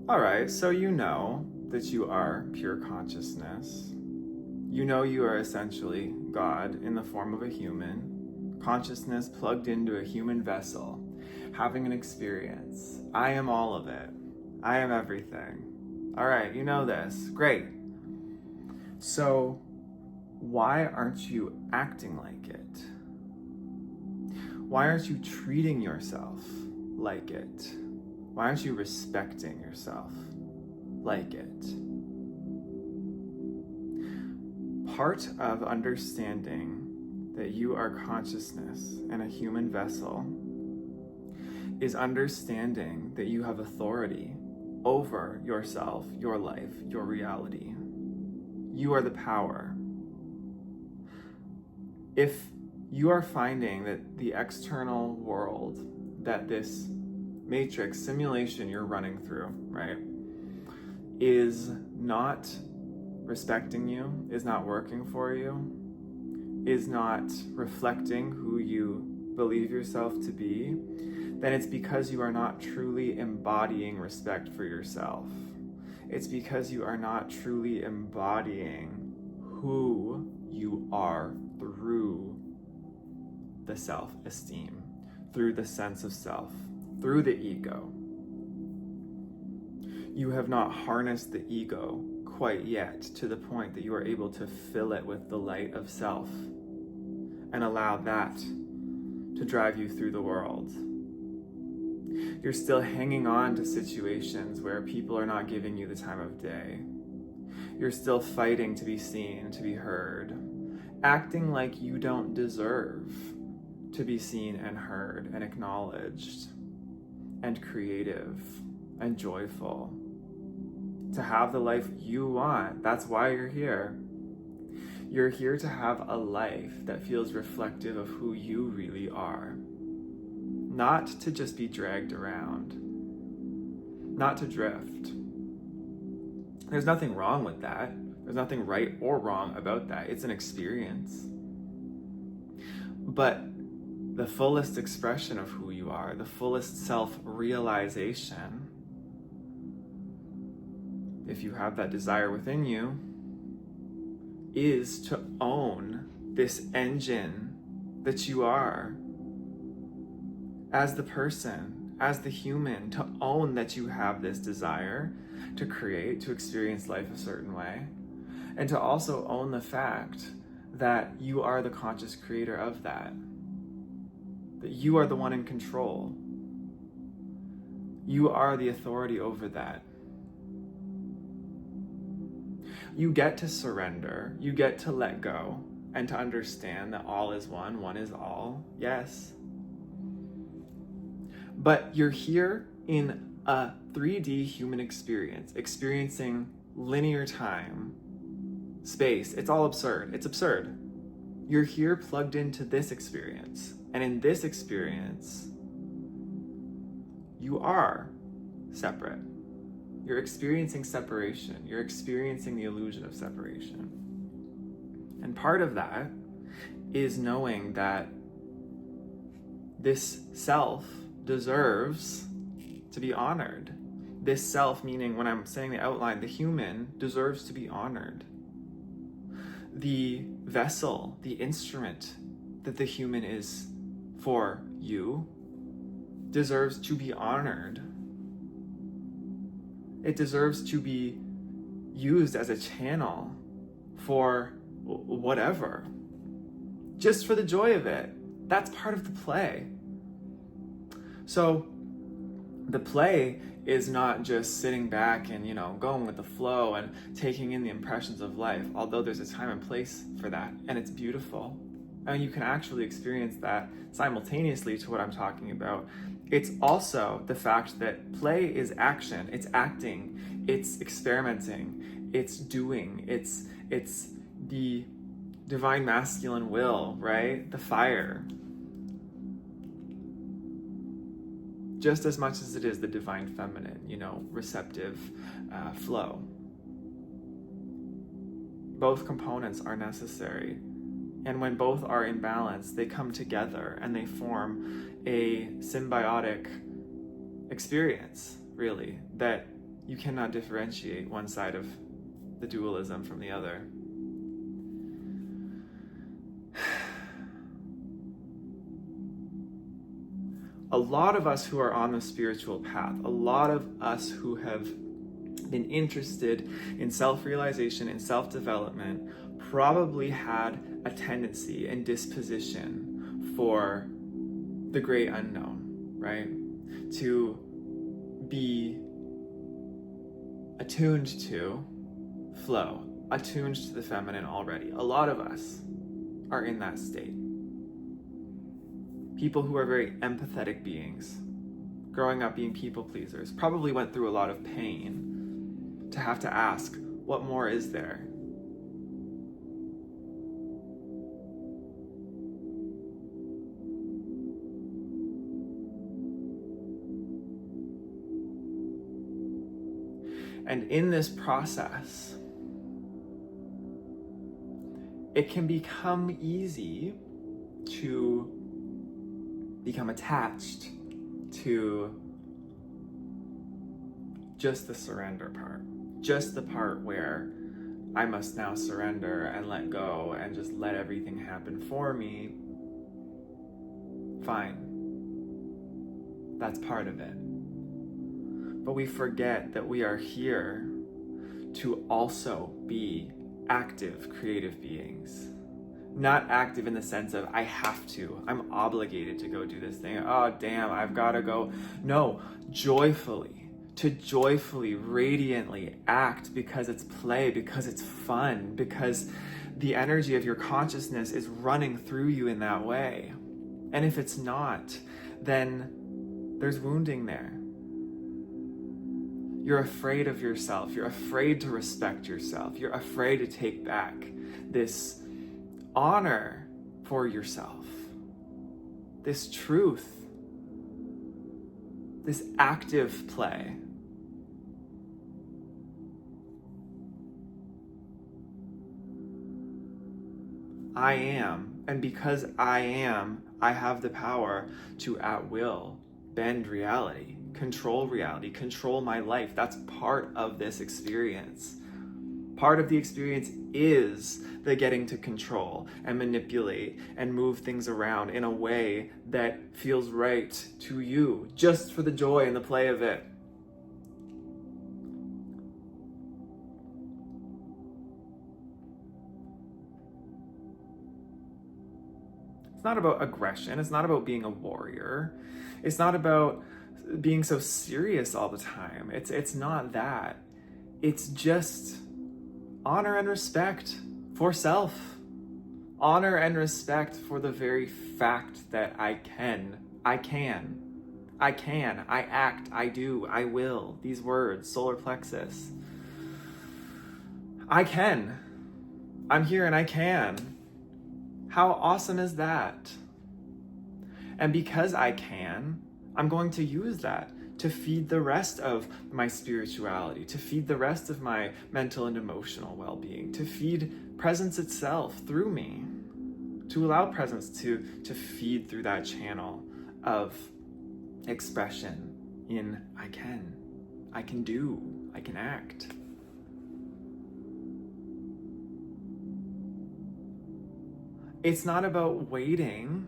All right, so you know that you are pure consciousness. You know you are essentially God in the form of a human, consciousness plugged into a human vessel, having an experience. I am all of it. I am everything. All right, you know this. Great. So, why aren't you acting like it? Why aren't you treating yourself like it? Why aren't you respecting yourself like it? Part of understanding that you are consciousness and a human vessel is understanding that you have authority over yourself, your life, your reality. You are the power. If you are finding that the external world, that this matrix simulation you're running through, right, is not respecting you, is not working for you, is not reflecting who you believe yourself to be, then it's because you are not truly embodying respect for yourself. It's because you are not truly embodying who you are through the self-esteem, through the sense of self, through the ego. You have not harnessed the ego quite yet to the point that you are able to fill it with the light of self and allow that to drive you through the world. You're still hanging on to situations where people are not giving you the time of day. You're still fighting to be seen, to be heard, acting like you don't deserve to be seen and heard and acknowledged and creative and joyful, to have the life you want. That's why you're here. You're here to have a life that feels reflective of who you really are, not to just be dragged around, not to drift. There's nothing wrong with that. There's nothing right or wrong about that. It's an experience. But the fullest expression of who you are, the fullest self-realization, if you have that desire within you, is to own this engine that you are as the person, as the human, to own that you have this desire to create, to experience life a certain way, and to also own the fact that you are the conscious creator of that you are the one in control. You are the authority over that. You get to surrender, you get to let go, and to understand that all is one is all, yes. But you're here in a 3D human experience, experiencing linear time, space. It's all absurd. It's absurd. You're here plugged into this experience. And in this experience, you are separate. You're experiencing separation. You're experiencing the illusion of separation. And part of that is knowing that this self deserves to be honored. This self, meaning when I'm saying the outline, the human deserves to be honored. The vessel, the instrument that the human is for you deserves to be honored. It deserves to be used as a channel for whatever, just for the joy of it. That's part of the play. So the play is not just sitting back and, going with the flow and taking in the impressions of life, although there's a time and place for that, and it's beautiful. And you can actually experience that simultaneously to what I'm talking about. It's also the fact that play is action, it's acting, it's experimenting, it's doing, it's the divine masculine will, right? The fire. Just as much as it is the divine feminine, receptive flow. Both components are necessary. And when both are in balance, they come together and they form a symbiotic experience, really, that You cannot differentiate one side of the dualism from the other. A lot of us who are on the spiritual path, a lot of us who have been interested in self-realization and self-development probably had a tendency and disposition for the great unknown, right? To be attuned to flow, attuned to the feminine already. A lot of us are in that state. People who are very empathetic beings, growing up being people pleasers, probably went through a lot of pain to have to ask, what more is there? And in this process, it can become easy to become attached to just the surrender part, just the part where I must now surrender and let go and just let everything happen for me. Fine. That's part of it. But we forget that we are here to also be active, creative beings. Not active in the sense of, I have to, I'm obligated to go do this thing. Oh, damn, I've got to go. No, joyfully, to joyfully, radiantly act because it's play, because it's fun, because the energy of your consciousness is running through you in that way. And if it's not, then there's wounding there. You're afraid of yourself. You're afraid to respect yourself. You're afraid to take back this honor for yourself, this truth, this active play. I am, and because I am, I have the power to at will bend reality, control my life. That's part of this experience. Part of the experience is the getting to control and manipulate and move things around in a way that feels right to you, just for the joy and the play of it. It's not about aggression. It's not about being a warrior. It's not about being so serious all the time. It's not that. It's just honor and respect for self. Honor and respect for the very fact that I act, I do, I will. These words, solar plexus. I can. I'm here and I can. How awesome is that? And because I can, I'm going to use that to feed the rest of my spirituality, to feed the rest of my mental and emotional well-being, to feed presence itself through me, to allow presence to feed through that channel of expression in I can do, I can act. It's not about waiting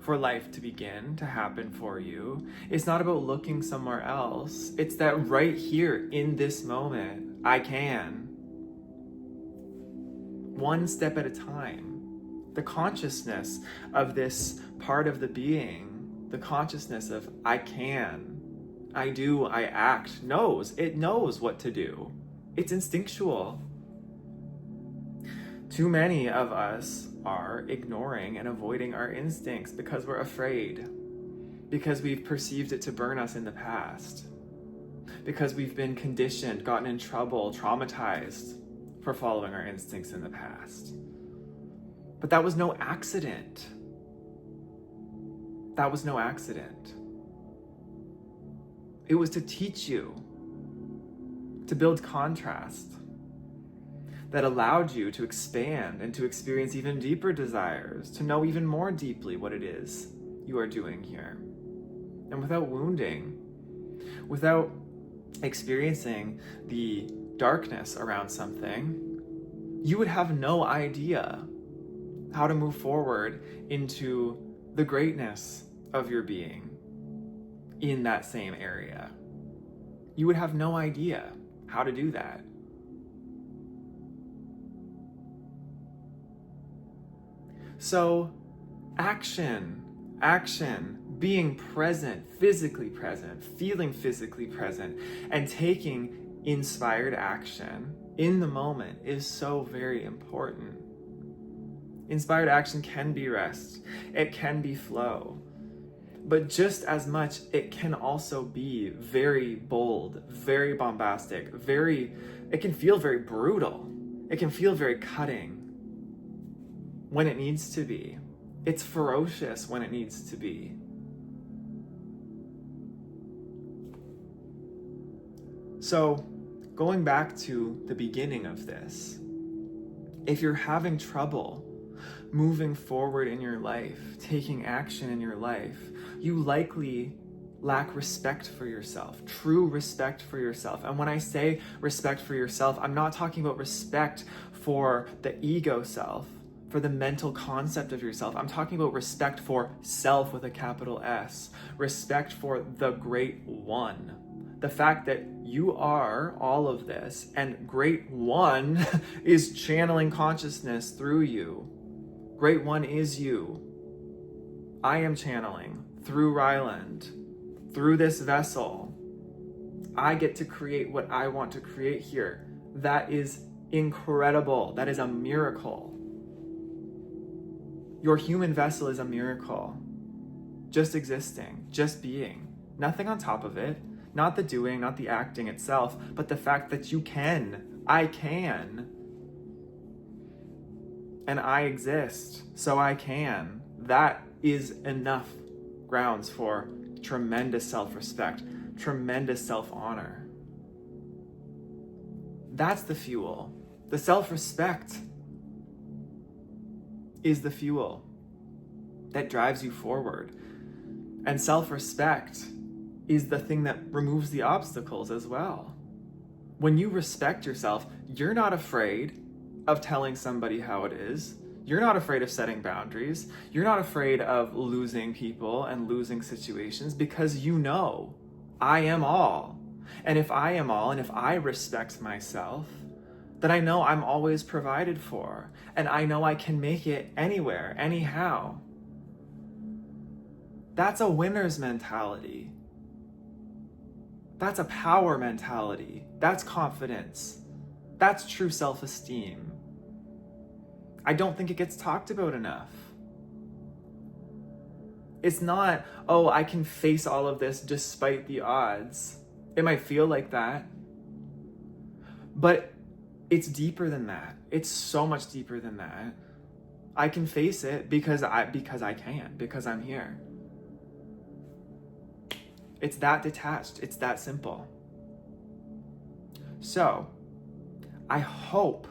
for life to begin, to happen for you. It's not about looking somewhere else. It's that right here in this moment, I can. One step at a time. The consciousness of this part of the being, the consciousness of I can, I do, I act, it knows what to do. It's instinctual. Too many of us are ignoring and avoiding our instincts because we're afraid, because we've perceived it to burn us in the past, because we've been conditioned, gotten in trouble, traumatized for following our instincts in the past. But that was no accident. That was no accident. It was to teach you, to build contrast, that allowed you to expand and to experience even deeper desires, to know even more deeply what it is you are doing here. And without wounding, without experiencing the darkness around something, you would have no idea how to move forward into the greatness of your being in that same area. You would have no idea how to do that. So, action, being present, physically present, feeling physically present, and taking inspired action in the moment is so very important. Inspired action can be rest, it can be flow, but just as much, it can also be very bold, very bombastic, it can feel very brutal, it can feel very cutting when it needs to be. It's ferocious when it needs to be. So, going back to the beginning of this, if you're having trouble moving forward in your life, taking action in your life, you likely lack respect for yourself, true respect for yourself. And when I say respect for yourself, I'm not talking about respect for the ego self, for the mental concept of yourself. I'm talking about respect for self with a capital S, respect for the Great One. The fact that you are all of this, and Great One is channeling consciousness through you. Great One is you. I am channeling through Ryland, through this vessel. I get to create what I want to create here. That is incredible. That is a miracle. Your human vessel is a miracle. Just existing, just being. Nothing on top of it. Not the doing, not the acting itself, but the fact that you can. I can. And I exist, so I can. That is enough grounds for tremendous self-respect, tremendous self-honor. That's the fuel. The self-respect is the fuel that drives you forward. And self-respect is the thing that removes the obstacles as well. When you respect yourself, you're not afraid of telling somebody how it is. You're not afraid of setting boundaries. You're not afraid of losing people and losing situations, because you know, I am all. And if I am all, and if I respect myself, then I know I'm always provided for. And I know I can make it anywhere, anyhow. That's a winner's mentality. That's a power mentality. That's confidence. That's true self-esteem. I don't think it gets talked about enough. It's not, oh, I can face all of this despite the odds. It might feel like that, but it's deeper than that. It's so much deeper than that. I can face it because I can, because I'm here. It's that detached. It's that simple. So, I hope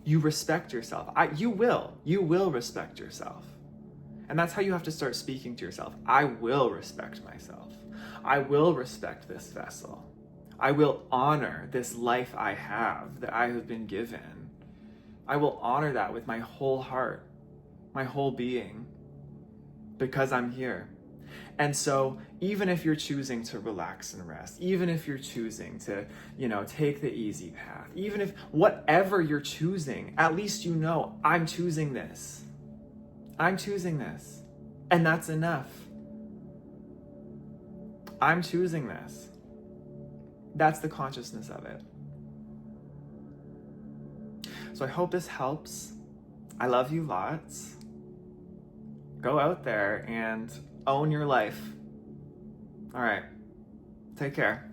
you respect yourself. You will respect yourself. And that's how you have to start speaking to yourself. I will respect myself. I will respect this vessel. I will honor this life I have, that I have been given. I will honor that with my whole heart, my whole being, because I'm here. And so even if you're choosing to relax and rest, even if you're choosing to, take the easy path, even if whatever you're choosing, at least you know, I'm choosing this. I'm choosing this. And that's enough. I'm choosing this. That's the consciousness of it. So I hope this helps. I love you lots. Go out there and own your life. All right. Take care.